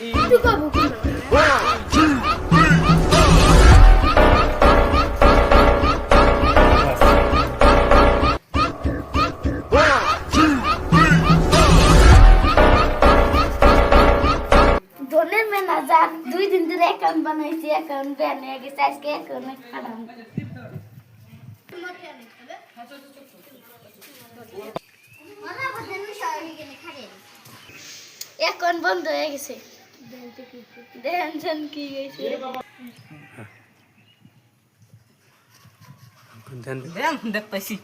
ধনের ম্যানেজার 2 দিন ধরে অ্যাকাউন্ট বানাইছি, অ্যাকাউন্ট ব্যান হয়ে গেছে, আজকে অ্যাকাউন্ট খারাপ। অ্যাকাউন্ট বন্ধ হয়ে গেছে, দেখেন কি গেছে। দেখ পাইছি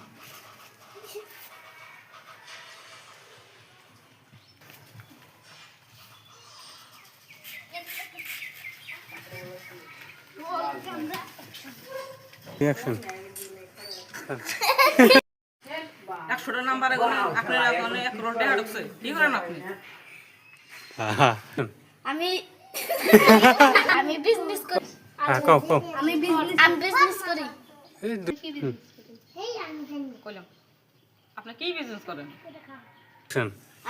রিঅ্যাকশন 100টা নাম্বারে আপনার অ্যাকাউন্টে 1 করোড় টাকা ঢুকছে কি করেন আপনি আমি আমি বিজনেস করি। কও আমি বিজনেস করি। কইলাম আপনি কি বিজনেস করেন?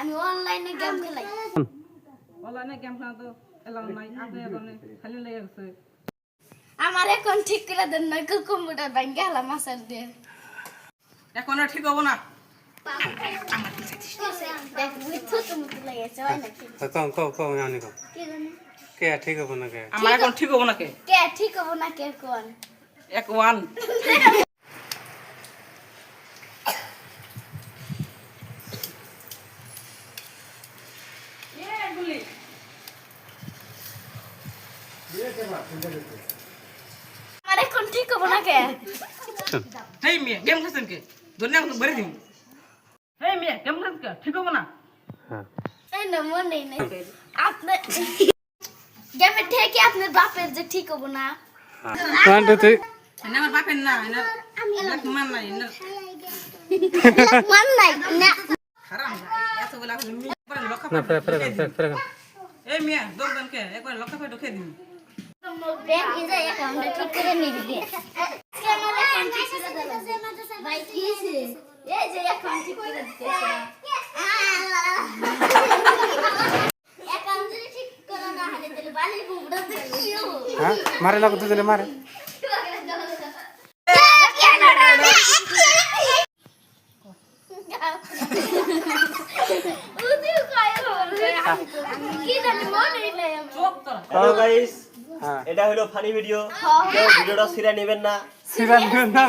আমি অনলাইনে গেম খেলাই। অনলাইনে গেম খেলা তো এলাও নাই, আপনি এখন খালি লেগে গেছে। আমার এখন ঠিক করে দেন, নয়তো কম্পিউটার ভাঙে গেলাম আসার দিয়ে। এখন আর ঠিক হবো না। দেখ বুঝছো তুমি তো লাগেছে হয় না কি? কও জানি কও কি জানি কে ঠিক হবে না কে আমার এখন ঠিক হবো না কে? কে ঠিক হবো না কে কোন? 1 আমার এখন ঠিক হবো না কে? হেই মিয়া গেম খেলছেন কে? দুনিয়া তো বেরে দিন। হেই মিয়া গেম খেলছেন কে? ঠিক হবো না। এই না মনে নেই আপনার গেমে থেকে আপনার বাপের যে ঠিক হবো না। 1 2 3 এনে আমার বাপের না, এনে লাখ মান নাই, এনে মান নাই না। হারাম এত বলা মিয়া পরে লক্ষ্য না ফেরে এই মিয়া দোকান কে একবার লক্ষ্য করে ঢুকে দিন। ব্যাংক ইজা অ্যাকাউন্টে ঠিক করে নিবি দে। কেমন অ্যাকাউন্ট ঠিক করে দিলাম ভাই কি হইছে? এই যে অ্যাকাউন্ট ঠিক করে দিতেছে। অ্যাকাউন্ট যদি ঠিক করে না হলে তাহলে বালি বুবড়া দেখিও। হ্যাঁ মারে লাগো দুজনে মারে কি জানি মনে নাই আমার। হ্যালো গাইস, হ্যাঁ এটা হলো ফানি ভিডিও। কেউ ভিডিওটা সিরিয়াস নেবেন না। সিরিয়াস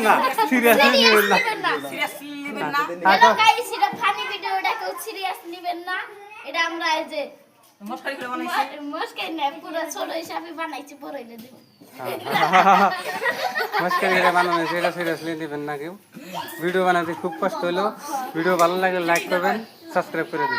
না সিরিয়াস নিবেন না সিরিয়াসলি নেবেন না। হ্যালো গাইস, এটা ফানি ভিডিও, এটা কেউ সিরিয়াস নেবেন না। এটা আমরা এই যে মস্কারি করে বানাইছি। মস্কাই না, পুরো ছোট হিসাবে বানাইছি, বড় হইলে দেব। মস্কারি এটা বানানো এটা সিরিয়াসলি নেবেন না কেউ। ভিডিও বানাতে খুব কষ্ট হলো। ভিডিও ভালো লাগলে লাইক করবেন, সাবস্ক্রাইব করে দিবেন।